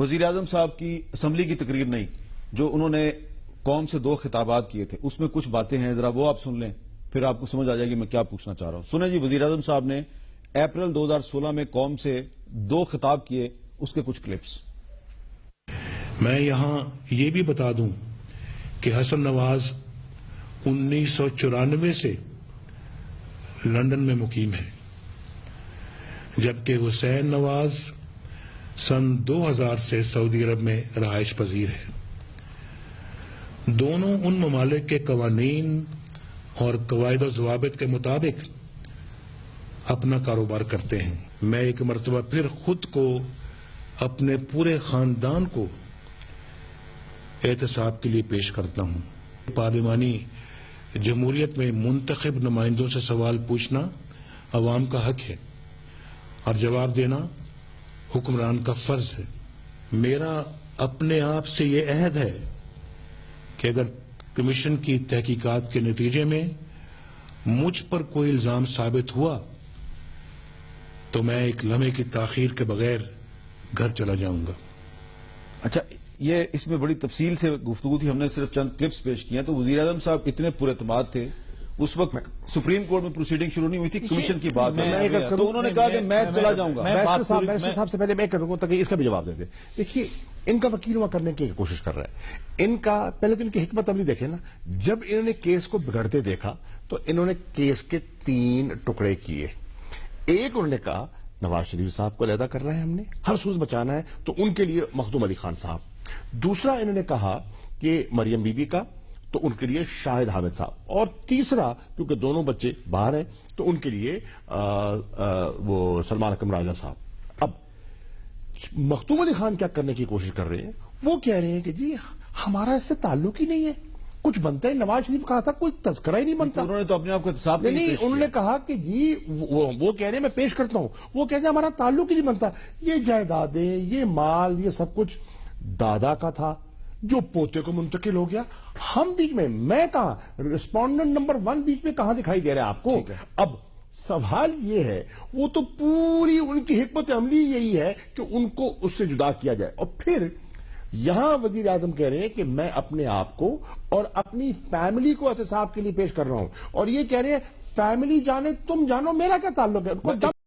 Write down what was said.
وزیراعظم صاحب کی اسمبلی کی تقریر نہیں، جو انہوں نے قوم سے 2 خطابات کیے تھے، اس میں کچھ باتیں ہیں، ذرا وہ آپ سن لیں، پھر آپ کو سمجھ آ جائے گی میں کیا پوچھنا چاہ رہا ہوں۔ سنیں جی، وزیراعظم صاحب نے اپریل 2016 میں قوم سے 2 خطاب کیے، اس کے کچھ کلپس۔ میں یہاں یہ بھی بتا دوں کہ حسن نواز 1994 سے لندن میں مقیم ہے، جبکہ حسین نواز سن 2000 سے سعودی عرب میں رہائش پذیر ہے۔ دونوں ان ممالک کے قوانین اور قواعد و ضوابط کے مطابق اپنا کاروبار کرتے ہیں۔ میں ایک مرتبہ پھر خود کو، اپنے پورے خاندان کو احتساب کے لیے پیش کرتا ہوں۔ پارلیمانی جمہوریت میں منتخب نمائندوں سے سوال پوچھنا عوام کا حق ہے اور جواب دینا حکمران کا فرض ہے۔ میرا اپنے آپ سے یہ عہد ہے کہ اگر کمیشن کی تحقیقات کے نتیجے میں مجھ پر کوئی الزام ثابت ہوا تو میں ایک لمحے کی تاخیر کے بغیر گھر چلا جاؤں گا۔ اچھا، یہ اس میں بڑی تفصیل سے گفتگو تھی، ہم نے صرف چند کلپس پیش کیے ہیں۔ تو وزیراعظم صاحب اتنے پر اعتماد تھے، اس وقت سپریم کورٹ میں پروسیڈنگ شروع نہیں ہوئی تھی، کمیشن کی بات تو انہوں نے کہا کہ میں چلا جاؤں گا۔ بیرسٹر صاحب سے پہلے میں کروں گا تاکہ اس کا بھی جواب دے دیں۔ دیکھیے، ان کا وکیل وہاں کرنے کی کوشش کر رہا ہے۔ ان کا پہلے تو ان کی حکمت عملی دیکھیں نا، جب انہوں نے کیس کو بگڑتے دیکھا تو انہوں نے کیس کے 3 ٹکڑے کیے۔ ایک، انہوں نے کہا نواز شریف صاحب کو علیحدہ کرنا ہے، ہم نے ہر صورت بچانا ہے، تو ان کے لیے مخدوم علی خان صاحب۔ دوسرا، انہوں نے کہا کہ مریم بی بی کا، تو ان کے لیے شاہد حامد صاحب۔ اور تیسرا، کیونکہ دونوں بچے باہر ہیں تو ان کے لیے وہ سلمان اکرم راجہ صاحب۔ اب مخدوم علی خان کیا کرنے کی کوشش کر رہے ہیں؟ وہ کہہ رہے ہیں کہ جی ہمارا اس سے تعلق ہی نہیں ہے، کچھ بنتا ہے۔ نواز شریف کہا تھا کوئی تذکرہ ہی نہیں بنتا۔ انہوں نے تو اپنے آپ کو احتساب نہیں، انہوں نے کہا کہ جی وہ کہہ رہے ہیں، میں پیش کرتا ہوں، وہ کہتے ہیں ہمارا تعلق ہی نہیں بنتا۔ یہ جائیدادیں، یہ مال، یہ سب کچھ دادا کا تھا جو پوتے کو منتقل ہو گیا۔ ہم بیچ میں کہاں، رسپونڈنٹ نمبر 1 بیچ میں کہاں دکھائی دے رہا ہے آپ کو؟ اب سوال یہ ہے، وہ تو پوری ان کی حکمت عملی یہی ہے کہ ان کو اس سے جدا کیا جائے۔ اور پھر یہاں وزیر اعظم کہہ رہے ہیں کہ میں اپنے آپ کو اور اپنی فیملی کو احتساب کے لیے پیش کر رہا ہوں، اور یہ کہہ رہے ہیں فیملی جانے تم جانو، میرا کیا تعلق ہے؟